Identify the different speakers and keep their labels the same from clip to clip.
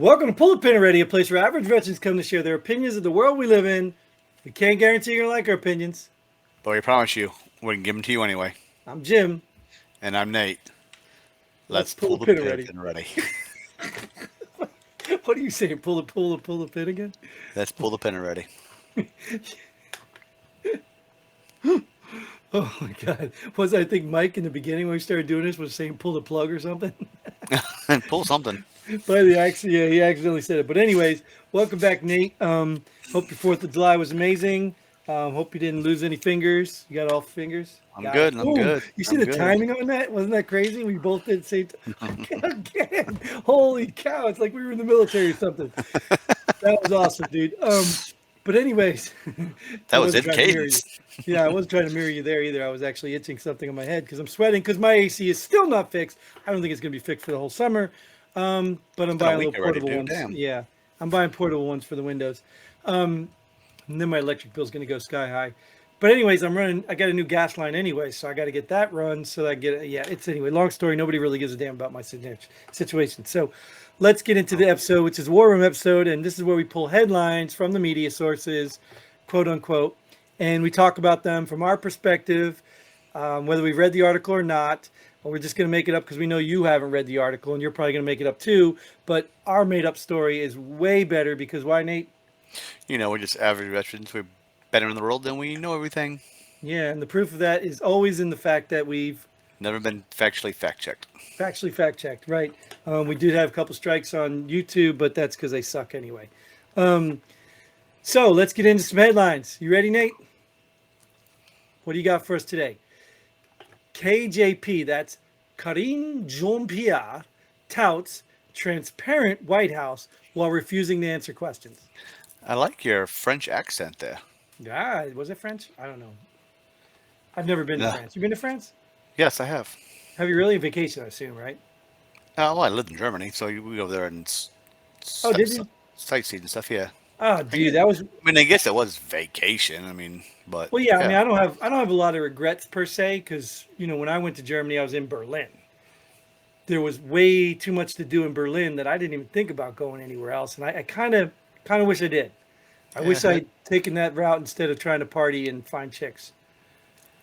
Speaker 1: Welcome to Pull a Pin Already, a place where average veterans come to share their opinions of the world we live in. We can't guarantee you're going to like our opinions.
Speaker 2: But we promise you, we can give them to you anyway.
Speaker 1: I'm Jim.
Speaker 2: And I'm Nate.
Speaker 1: Let's
Speaker 2: Let's
Speaker 1: pull a
Speaker 2: pull the
Speaker 1: pin already.
Speaker 2: pin ready.
Speaker 1: What are you saying? Pull a pin again?
Speaker 2: Let's pull the pin ready.
Speaker 1: Oh my God. Was I think Mike in the beginning when we started doing this was saying pull the plug or something?
Speaker 2: And pull something.
Speaker 1: But he accidentally said it. But anyways, welcome back, Nate. Hope your 4th of July was amazing. Hope you didn't lose any fingers. You got all fingers?
Speaker 2: I'm
Speaker 1: Got
Speaker 2: good.
Speaker 1: it.
Speaker 2: I'm good.
Speaker 1: You see
Speaker 2: I'm
Speaker 1: the
Speaker 2: good.
Speaker 1: timing on that? Wasn't that crazy? We both did the same time. Again. Holy cow. It's like we were in the military or something. That was awesome, dude. But anyways,
Speaker 2: That
Speaker 1: I
Speaker 2: was
Speaker 1: wasn't
Speaker 2: in
Speaker 1: trying to mirror you.
Speaker 2: cadence.
Speaker 1: Yeah, I wasn't trying to mirror you there either. I was actually itching something on my head because I'm sweating because my AC is still not fixed. I don't think it's going to be fixed for the whole summer. But I'm
Speaker 2: been a
Speaker 1: buying
Speaker 2: week
Speaker 1: little
Speaker 2: already,
Speaker 1: portable
Speaker 2: dude.
Speaker 1: ones.
Speaker 2: Damn.
Speaker 1: Yeah, I'm buying portable ones for the windows. And then my electric bill is going to go sky high. But anyways, I got a new gas line anyway, so I got to get that run so that I get it. Yeah, it's anyway. Long story. Nobody really gives a damn about my situation. So let's get into the episode, which is War Room episode, and this is where we pull headlines from the media sources, quote unquote, and we talk about them from our perspective, whether we've read the article or not. Or we're just going to make it up because we know you haven't read the article, and you're probably going to make it up too. But our made-up story is way better because why, Nate?
Speaker 2: We're just average veterans. We're better in the world than we know everything.
Speaker 1: Yeah, and the proof of that is always in the fact that we've
Speaker 2: Never been factually fact checked.
Speaker 1: fact-checked, right? We did have a couple strikes on YouTube, but that's because they suck anyway. So let's get into some headlines. You ready, Nate? What do you got for us today? KJP, that's Karine Jean-Pierre, touts transparent White House while refusing to answer questions.
Speaker 2: I like your French accent there.
Speaker 1: Ah, was it French? I don't know. I've never been to
Speaker 2: Yeah.
Speaker 1: France. You been to France?
Speaker 2: Yes, I have.
Speaker 1: Have you really? Vacation, I assume, right?
Speaker 2: Well, I lived in Germany, so we go over there and
Speaker 1: Oh, did you?
Speaker 2: sightsee and stuff. Yeah.
Speaker 1: Oh, dude, that was.
Speaker 2: I mean, I guess it was vacation. But
Speaker 1: Well, yeah. I mean, I don't have a lot of regrets per se because when I went to Germany, I was in Berlin. There was way too much to do in Berlin that I didn't even think about going anywhere else, and I kind of wish I did. I wish
Speaker 2: Yeah.
Speaker 1: I'd taken that route instead of trying to party and find chicks.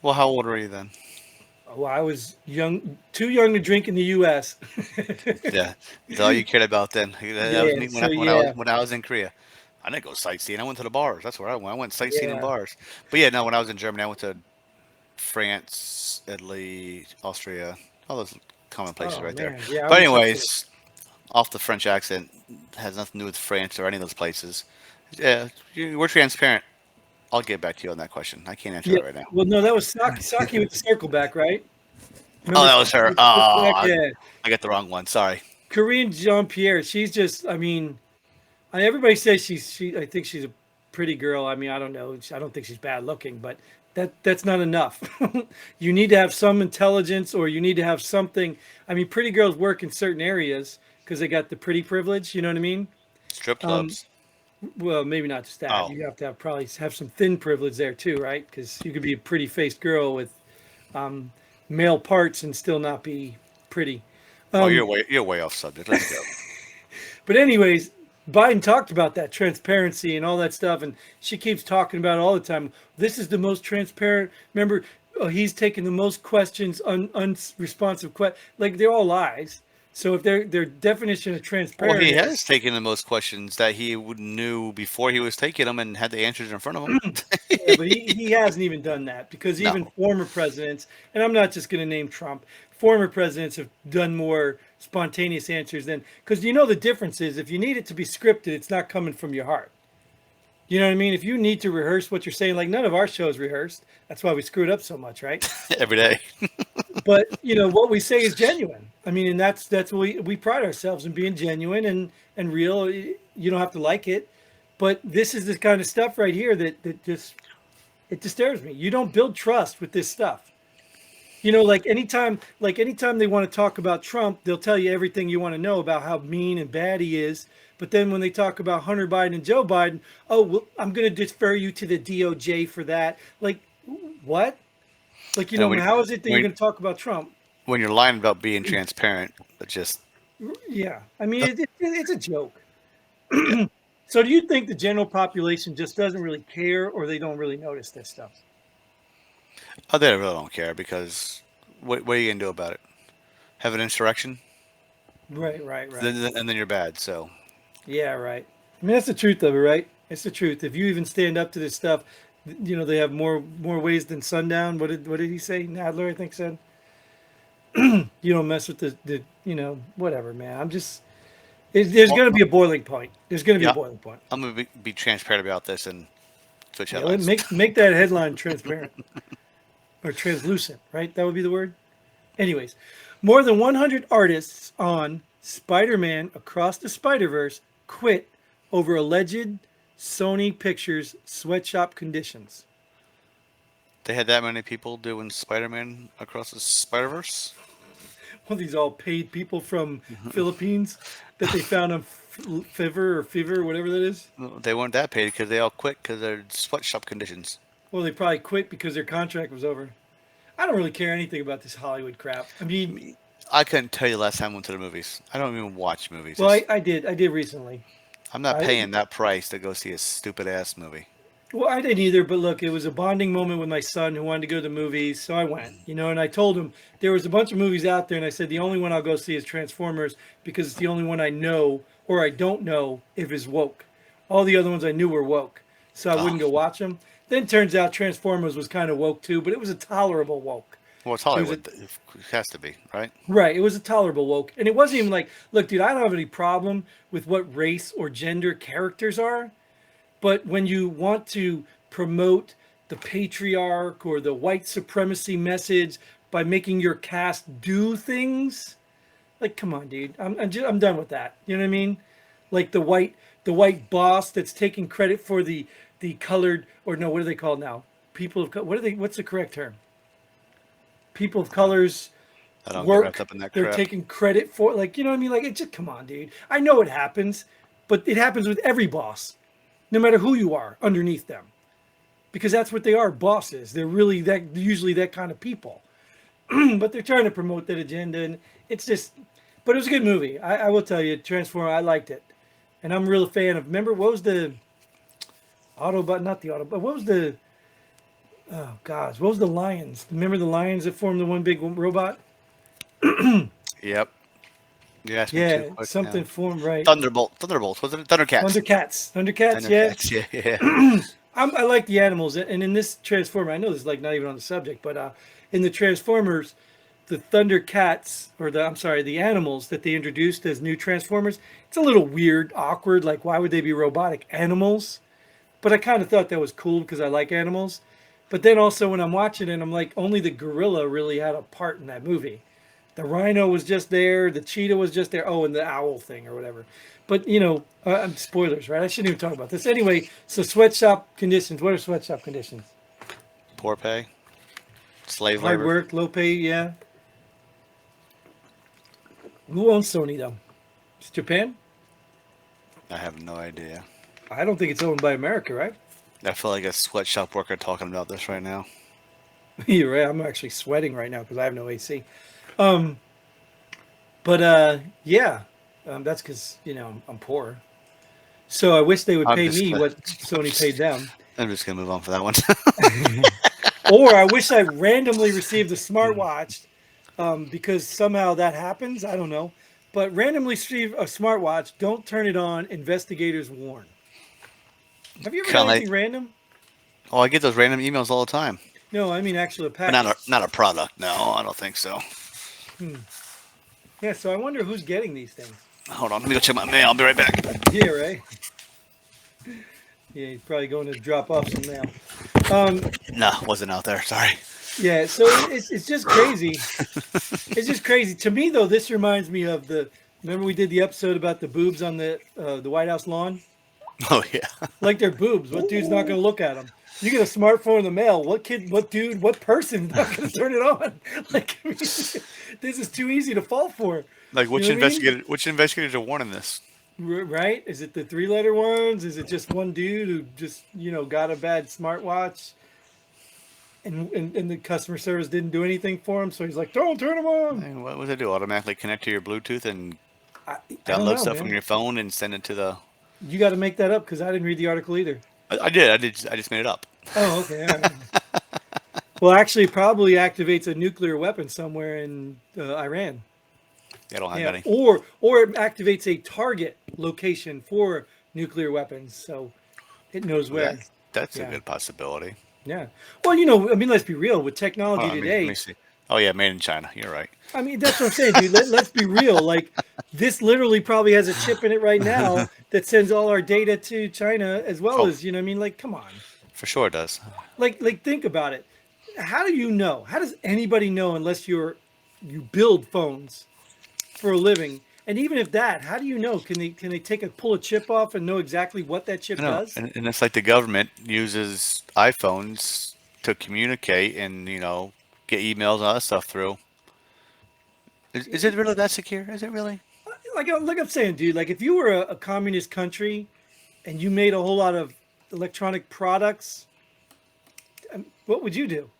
Speaker 2: Well, how old were you then?
Speaker 1: Well, I was young, too young to drink in the U.S.
Speaker 2: Yeah, that's all you cared about then. That was
Speaker 1: Yeah,
Speaker 2: me
Speaker 1: so yeah,
Speaker 2: when I was in Korea. I didn't go sightseeing. I went to the bars. That's where I went. I went sightseeing in
Speaker 1: yeah.
Speaker 2: bars. But yeah, no, when I was in Germany, I went to France, Italy, Austria, all those common places
Speaker 1: Oh
Speaker 2: right there.
Speaker 1: man, yeah. I
Speaker 2: But
Speaker 1: wish I could.
Speaker 2: anyways, off the French accent has nothing to do with France or any of those places. Yeah, we're transparent. I'll get back to you on that question. I can't answer
Speaker 1: Yeah.
Speaker 2: that right now.
Speaker 1: Well, no, that was Saki with the circle back, right?
Speaker 2: Oh,
Speaker 1: Remember
Speaker 2: that was
Speaker 1: Saki
Speaker 2: her.
Speaker 1: with the circle back?
Speaker 2: Oh,
Speaker 1: Yeah.
Speaker 2: I got the wrong one. Sorry.
Speaker 1: Corinne Jean-Pierre. She's just. Everybody says I think she's a pretty girl. I mean, I don't know. I don't think she's bad looking, but that's not enough. You need to have some intelligence, or you need to have something. I mean, pretty girls work in certain areas because they got the pretty privilege. You know what I mean?
Speaker 2: Strip
Speaker 1: Um,
Speaker 2: clubs.
Speaker 1: well, maybe not just that.
Speaker 2: Oh,
Speaker 1: You have to probably have some thin privilege there too, right? Because you could be a pretty faced girl with um, male parts and still not be pretty.
Speaker 2: oh,
Speaker 1: Um,
Speaker 2: you're way off subject. Let's go.
Speaker 1: But anyways, Biden talked about that transparency and all that stuff, and she keeps talking about it all the time. This is the most transparent. Remember, he's taking the most questions, unresponsive questions. Like they're all lies. So if their definition of
Speaker 2: Well, he
Speaker 1: transparent,
Speaker 2: has taken the most questions that he knew before he was taking them and had the answers in front of him.
Speaker 1: yeah, but he hasn't even done that because even
Speaker 2: No.
Speaker 1: former presidents, and I'm not just going to name Trump, former presidents have done more spontaneous answers than because the difference is if you need it to be scripted, it's not coming from your heart. You know what I mean? If you need to rehearse what you're saying, like none of our shows rehearsed. That's why we screwed up so much, right?
Speaker 2: Every day.
Speaker 1: But what we say is genuine. I mean, and that's what we pride ourselves in being genuine and real. You don't have to like it, but this is the kind of stuff right here that just it disturbs me. You don't build trust with this stuff. Like anytime they want to talk about Trump, they'll tell you everything you want to know about how mean and bad he is. But then when they talk about Hunter Biden and Joe Biden, oh, well, I'm going to defer you to the DOJ for that. Like, what? Like,
Speaker 2: And
Speaker 1: how is it that you're
Speaker 2: when
Speaker 1: going to talk about Trump?
Speaker 2: when you're lying about being transparent, it just
Speaker 1: Yeah. I mean, it's a joke.
Speaker 2: Yeah.
Speaker 1: So do you think the general population just doesn't really care, or they don't really notice this stuff?
Speaker 2: Oh, they really don't care because what are you gonna do about it? Have an insurrection?
Speaker 1: Right, right, right.
Speaker 2: And then you're bad. So
Speaker 1: Yeah, right. I mean, that's the truth of it, right? It's the truth. If you even stand up to this stuff, they have more ways than sundown. What did he say? Nadler, I think, said. You don't mess with the whatever, man. There's
Speaker 2: well,
Speaker 1: going to be a boiling point. There's going to be a
Speaker 2: yeah,
Speaker 1: boiling point.
Speaker 2: I'm gonna be transparent about this and switch
Speaker 1: Yeah,
Speaker 2: headlines.
Speaker 1: make that headline transparent or translucent, right? That would be the word. Anyways, more than 100 artists on Spider-Man Across the Spider-Verse quit over alleged Sony Pictures sweatshop conditions.
Speaker 2: They had that many people doing Spider-Man across the Spider-Verse.
Speaker 1: Well, these all paid people from Philippines that they found on Fiverr or whatever that is.
Speaker 2: No, they weren't that paid because they all quit because they're sweatshop conditions.
Speaker 1: Well, they probably quit because their contract was over. I don't really care anything about this Hollywood crap. I mean,
Speaker 2: I couldn't tell you last time I went to the movies. I don't even watch movies.
Speaker 1: well, I did recently.
Speaker 2: I'm not
Speaker 1: I
Speaker 2: paying that price to go see a stupid ass movie.
Speaker 1: Well, I didn't either, but look, it was a bonding moment with my son who wanted to go to the movies, so I went. And I told him there was a bunch of movies out there, and I said the only one I'll go see is Transformers because it's the only one I know or I don't know if it's woke. All the other ones I knew were woke, so I
Speaker 2: Oh,
Speaker 1: wouldn't go watch them. Then turns out Transformers was kind of woke too, but it was a tolerable woke.
Speaker 2: well, it's
Speaker 1: It was a
Speaker 2: Hollywood. It has to be, right?
Speaker 1: Right. It was a tolerable woke. And it wasn't even like, look, dude, I don't have any problem with what race or gender characters are. But when you want to promote the patriarch or the white supremacy message by making your cast do things, like, come on, dude, I'm done with that. You know what I mean? Like the white boss that's taking credit for the colored, or no, what are they called now? People of what are they? What's the correct term? People of colors
Speaker 2: I don't get wrapped
Speaker 1: work.
Speaker 2: up in that
Speaker 1: They're
Speaker 2: crap.
Speaker 1: taking credit for, like, you know what I mean? Like, it just, come on, dude. I know it happens, but it happens with every boss, no matter who you are underneath them, because that's what they are, bosses. They're really usually that kind of people. But they're trying to promote that agenda, and it's just. But it was a good movie. I will tell you, Transformer. I liked it, and I'm a real fan of. Remember, what was the Autobot? Not the Autobot. What was the? Oh gosh, what was the Lions? Remember the Lions that formed the one big robot?
Speaker 2: Yep. You asked me too
Speaker 1: Yeah,
Speaker 2: quick
Speaker 1: something
Speaker 2: now.
Speaker 1: formed right.
Speaker 2: Thunderbolts. Was it Thundercats?
Speaker 1: Thundercats. Yeah.
Speaker 2: Thundercats. Yeah, yeah.
Speaker 1: I like the animals, and in this Transformer, I know this is like not even on the subject, but in the Transformers, the Thundercats, or the animals that they introduced as new Transformers, it's a little weird, awkward. Like, why would they be robotic animals? But I kind of thought that was cool because I like animals. But then also when I'm watching it, I'm like, only the gorilla really had a part in that movie. The rhino was just there, the cheetah was just there. Oh, and the owl thing or whatever. But spoilers, right? I shouldn't even talk about this anyway. So sweatshop conditions. What are sweatshop conditions?
Speaker 2: Poor pay, slave
Speaker 1: Hard
Speaker 2: labor.
Speaker 1: work, low pay. Yeah. Who owns Sony though? It's Japan.
Speaker 2: I have no idea.
Speaker 1: I don't think it's owned by America, right?
Speaker 2: I feel like a sweatshop worker talking about this right now.
Speaker 1: You're right. I'm actually sweating right now because I have no AC. But yeah, that's because I'm poor. So I wish they would
Speaker 2: I'm
Speaker 1: pay
Speaker 2: just
Speaker 1: me
Speaker 2: gonna,
Speaker 1: what Sony paid them.
Speaker 2: I'm just gonna move on for that one.
Speaker 1: Or I wish I randomly received a smartwatch because somehow that happens. I don't know. But randomly receive a smartwatch, don't turn it on. Investigators warn. Have you ever
Speaker 2: Kind
Speaker 1: done
Speaker 2: of
Speaker 1: anything
Speaker 2: like,
Speaker 1: random?
Speaker 2: oh, I get those random emails all the time,
Speaker 1: No, I mean actually a
Speaker 2: but
Speaker 1: package.
Speaker 2: not a product. No, I don't think so.
Speaker 1: Yeah, so I wonder who's getting these things.
Speaker 2: Hold on, let me go check my mail. I'll be right back.
Speaker 1: Yeah, right. Yeah, he's probably going to drop off some mail.
Speaker 2: No, wasn't out there. Sorry.
Speaker 1: Yeah, so it's just crazy. It's just crazy to me, though. This reminds me of Remember we did the episode about the boobs on the White House lawn?
Speaker 2: Oh yeah.
Speaker 1: Like they're boobs. What dude's not going to look at them? You get a smartphone in the mail. What kid? What dude? What person's not going to turn it on? Like, I mean, this is too easy to fall for.
Speaker 2: Like
Speaker 1: You know what I mean?
Speaker 2: which investigators are warning this?
Speaker 1: Right? Is it the three-letter ones? Is it just one dude who just got a bad smartwatch? And the customer service didn't do anything for him, so he's like, "Don't turn them on."
Speaker 2: Hey, what would they do? Automatically connect to your Bluetooth and
Speaker 1: I don't
Speaker 2: download
Speaker 1: know,
Speaker 2: stuff from
Speaker 1: man.
Speaker 2: your phone and send it to the
Speaker 1: You got to make that up because I didn't read the article either.
Speaker 2: I did. I just made it up.
Speaker 1: Oh, okay. All right. Well, actually, it probably activates a nuclear weapon somewhere in Iran.
Speaker 2: I don't have
Speaker 1: Yeah,
Speaker 2: any.
Speaker 1: or it activates a target location for nuclear weapons, so it knows where.
Speaker 2: That's a
Speaker 1: Yeah,
Speaker 2: good possibility.
Speaker 1: yeah. Well, I mean, let's be real. With
Speaker 2: Hold
Speaker 1: technology
Speaker 2: on, let me
Speaker 1: today,
Speaker 2: see. Oh yeah, made in China. You're right.
Speaker 1: I mean, that's what I'm saying, dude. Let's be real. Like, this literally probably has a chip in it right now that sends all our data to China as well
Speaker 2: Oh,
Speaker 1: as, what I mean? Like, come on.
Speaker 2: for sure it does.
Speaker 1: Like think about it. How do you know? How does anybody know unless you build phones for a living? And even if that, how do you know? Can they pull a chip off and know exactly what that
Speaker 2: I
Speaker 1: chip
Speaker 2: know,
Speaker 1: does?
Speaker 2: and it's like the government uses iPhones to communicate and get emails and all that stuff through. Is it really that secure? Is it really?
Speaker 1: Like I'm saying, dude, like if you were a communist country and you made a whole lot of electronic products, what would you do?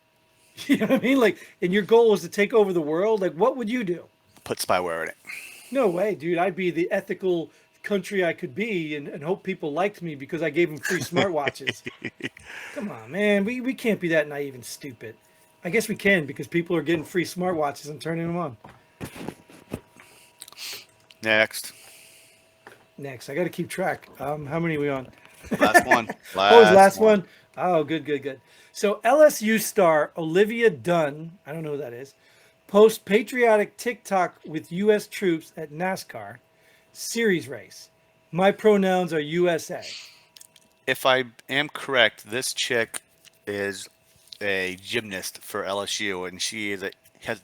Speaker 1: You know what I mean? Like, and your goal was to take over the world. Like, what would you do?
Speaker 2: Put spyware in it.
Speaker 1: No way, dude. I'd be the ethical country I could be and hope people liked me because I gave them free smartwatches. Come on, man. We can't be that naive and stupid. I guess we can because people are getting free smartwatches and turning them on.
Speaker 2: Next,
Speaker 1: Next, I got to keep track. How many are we on?
Speaker 2: last one.
Speaker 1: Oh, it's
Speaker 2: Last
Speaker 1: last
Speaker 2: one.
Speaker 1: one. Oh, good, good, good. So LSU star Olivia Dunne, I don't know who that is, posts patriotic TikTok with U.S. troops at NASCAR series race. My pronouns are USA.
Speaker 2: If I am correct, this chick is a gymnast for LSU, and has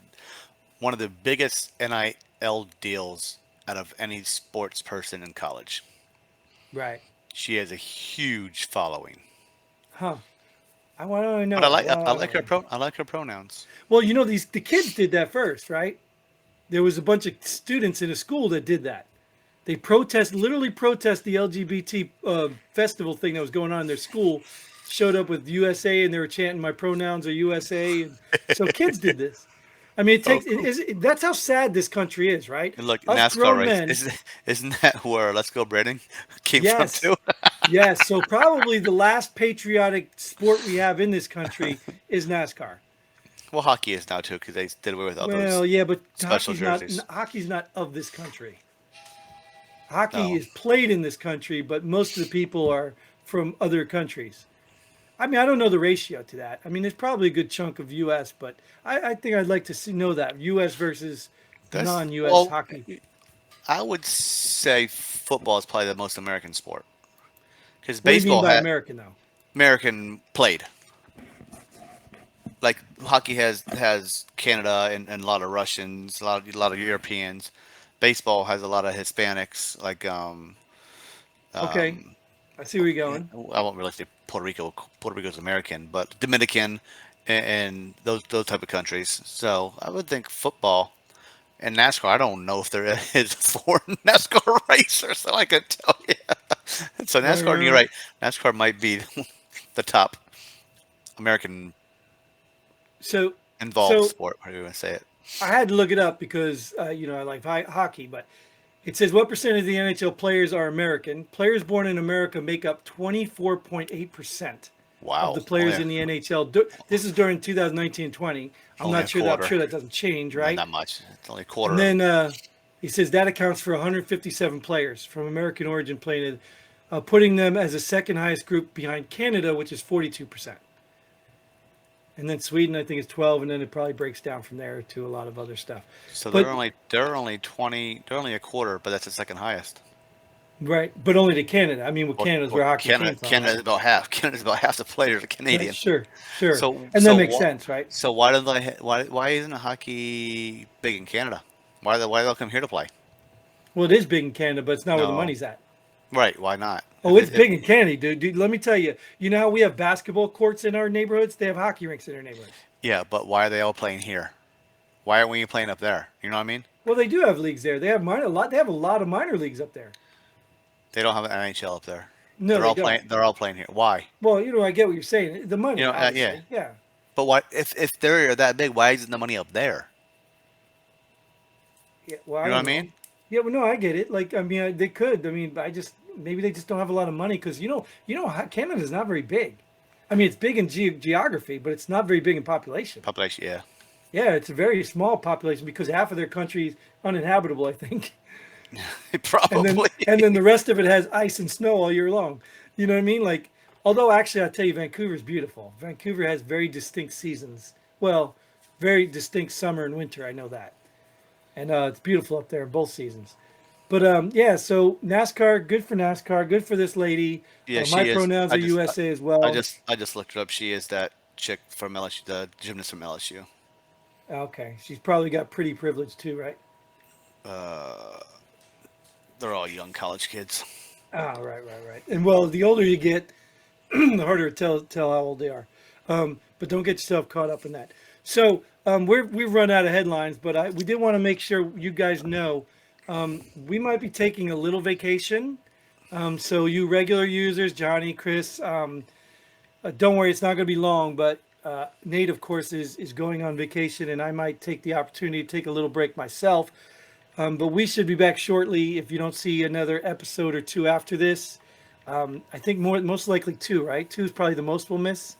Speaker 2: one of the biggest NIL deals out of any sports person in college.
Speaker 1: Right.
Speaker 2: She has a huge following.
Speaker 1: Huh. I want to
Speaker 2: But
Speaker 1: know. Wow.
Speaker 2: I like her pronouns.
Speaker 1: Well, the kids did that first, right? There was a bunch of students in a school that did that. They literally protest the LGBT festival thing that was going on in their school. Showed up with USA and they were chanting "My pronouns are USA." And so kids did this. I mean,
Speaker 2: Oh, cool.
Speaker 1: that's how sad this country is, right?
Speaker 2: And look,
Speaker 1: Us
Speaker 2: NASCAR
Speaker 1: grown
Speaker 2: race.
Speaker 1: men.
Speaker 2: Isn't that where Let's Go Brandon came from
Speaker 1: Yes,
Speaker 2: too?
Speaker 1: yes. So probably the last patriotic sport we have in this country is NASCAR.
Speaker 2: Well, hockey is now too because they did away with all those
Speaker 1: Well, yeah, but
Speaker 2: special jerseys.
Speaker 1: hockey's not of this country. Hockey
Speaker 2: No,
Speaker 1: is played in this country, but most of the people are from other countries. I mean, I don't know the ratio to that. I mean, there's probably a good chunk of U.S., but I think I'd like to know that U.S. versus
Speaker 2: that's
Speaker 1: non-U.S.
Speaker 2: well.
Speaker 1: hockey.
Speaker 2: I would say football is probably the most American sport because
Speaker 1: What do you mean
Speaker 2: baseball
Speaker 1: by
Speaker 2: had
Speaker 1: American, though?
Speaker 2: American played. Like hockey has Canada and a lot of Russians, a lot of Europeans. Baseball has a lot of Hispanics, like
Speaker 1: Okay,
Speaker 2: um,
Speaker 1: I see where you're going.
Speaker 2: I won't really say Puerto Rico. Puerto Rico's American, but Dominican and those type of countries. So I would think football and NASCAR. I don't know if there is a foreign NASCAR racer, so I could tell you. So
Speaker 1: Right,
Speaker 2: NASCAR,
Speaker 1: right,
Speaker 2: you're
Speaker 1: right.
Speaker 2: right. NASCAR might be the top American
Speaker 1: So,
Speaker 2: involved
Speaker 1: so
Speaker 2: sport. How do you want to say it?
Speaker 1: I had to look it up because I like hockey, but it says what percent of the NHL players are American? Players born in America make up 24.8% of
Speaker 2: Wow,
Speaker 1: the players in the NHL. This is during 2019-20. I'm
Speaker 2: only
Speaker 1: not
Speaker 2: a
Speaker 1: sure that I'm
Speaker 2: quarter.
Speaker 1: sure that doesn't change,
Speaker 2: No,
Speaker 1: right?
Speaker 2: not much. It's only a
Speaker 1: And
Speaker 2: quarter of
Speaker 1: then
Speaker 2: them.
Speaker 1: he says that accounts for 157 players from American origin playing, putting them as the second highest group behind Canada, which is 42%. And then Sweden, I think, is 12, and then it probably breaks down from there to a lot of other stuff.
Speaker 2: So
Speaker 1: But
Speaker 2: they're only 20. They're only a quarter, but that's the second highest.
Speaker 1: right, but only to Canada. I mean, well,
Speaker 2: Well,
Speaker 1: Canada's
Speaker 2: well,
Speaker 1: where hockey came from,
Speaker 2: Canada
Speaker 1: right?
Speaker 2: is about half. Canada is about half the players are
Speaker 1: Right,
Speaker 2: Canadian.
Speaker 1: sure, sure,
Speaker 2: So
Speaker 1: and that makes sense, right?
Speaker 2: so why do they why isn't hockey big in Canada? Why do they come here to play?
Speaker 1: Well, it is big in Canada, but it's not where the
Speaker 2: No,
Speaker 1: money's at.
Speaker 2: right? Why not?
Speaker 1: Oh, it's big in Canada, dude. Dude, let me tell you. You know how we have basketball courts in our neighborhoods? They have hockey rinks in their neighborhoods.
Speaker 2: Yeah, but why are they all playing here? Why aren't we playing up there? You know what I mean?
Speaker 1: Well, they do have leagues there. They have minor a lot. They have a lot of minor leagues up there.
Speaker 2: They don't have an NHL up there.
Speaker 1: No, they don't.
Speaker 2: They're all playing here. Why?
Speaker 1: Well, I get what you're saying. The money,
Speaker 2: Yeah.
Speaker 1: obviously. Yeah.
Speaker 2: But why if they're that big, why isn't the money up there?
Speaker 1: Yeah. Well, I
Speaker 2: You know what
Speaker 1: don't
Speaker 2: I
Speaker 1: know.
Speaker 2: mean?
Speaker 1: Yeah. Well, no, I get it. Like, I mean, they could. I mean, maybe they just don't have a lot of money because Canada is not very big. I mean, it's big in geography, but it's not very big in population.
Speaker 2: Population, yeah.
Speaker 1: Yeah, it's a very small population because half of their country is uninhabitable, I think.
Speaker 2: Probably.
Speaker 1: And then the rest of it has ice and snow all year long. You know what I mean? Like, although actually I'll tell you, Vancouver's beautiful. Vancouver has very distinct seasons. Well, very distinct summer and winter. I know that. And it's beautiful up there in both seasons. But yeah, so NASCAR, good for NASCAR, good for this lady.
Speaker 2: Yeah,
Speaker 1: My
Speaker 2: she is.
Speaker 1: pronouns are USA as well.
Speaker 2: I just looked her up. She is that chick from LSU, the gymnast from LSU.
Speaker 1: Okay, she's probably got pretty privilege too, right?
Speaker 2: They're all young college kids.
Speaker 1: Ah, right. And well, the older you get, the harder to tell how old they are. But don't get yourself caught up in that. So we've run out of headlines, but we did want to make sure you guys know we might be taking a little vacation. So you regular users, Johnny, Chris, don't worry, it's not going to be long. But Nate, of course, is going on vacation, and I might take the opportunity to take a little break myself. But we should be back shortly if you don't see another episode or two after this. I think most likely 2, right? 2 is probably the most we'll miss.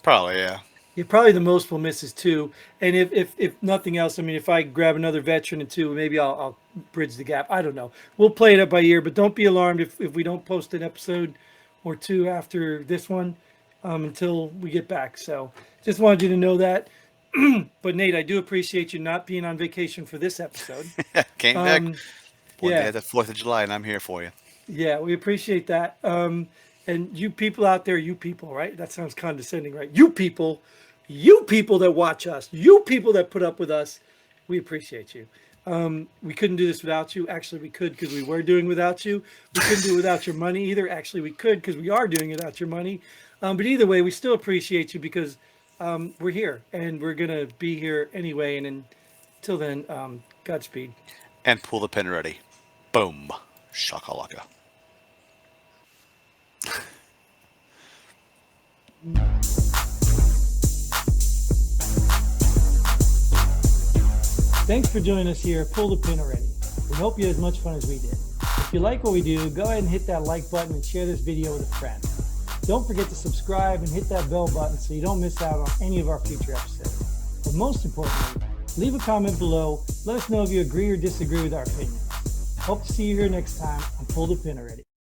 Speaker 2: Probably, yeah.
Speaker 1: Yeah, probably the most we'll miss is 2. And if nothing else, I mean, if I grab another veteran in 2, maybe I'll bridge the gap. I don't know. We'll play it up by ear, but don't be alarmed if we don't post an episode or 2 after this one until we get back. So just wanted you to know that. But Nate, I do appreciate you not being on vacation for this episode.
Speaker 2: Came back one day the 4th of July, and I'm here for you.
Speaker 1: Yeah, we appreciate that. And you people out there, you people, right? That sounds condescending, right? You people that watch us, you people that put up with us, we appreciate you. We couldn't do this without you. Actually, we could because we were doing without you. We couldn't do it without your money either. Actually, we could because we are doing it without your money. But either way, we still appreciate you because we're here and we're going to be here anyway. And until then, Godspeed.
Speaker 2: And pull the pin ready. Boom. Shakalaka.
Speaker 1: Thanks for joining us here at Pull the Pin Already. We hope you had as much fun as we did. If you like what we do, go ahead and hit that like button and share this video with a friend. Don't forget to subscribe and hit that bell button so you don't miss out on any of our future episodes. But most importantly, leave a comment below. Let us know if you agree or disagree with our opinions. Hope to see you here next time on Pull the Pin Already.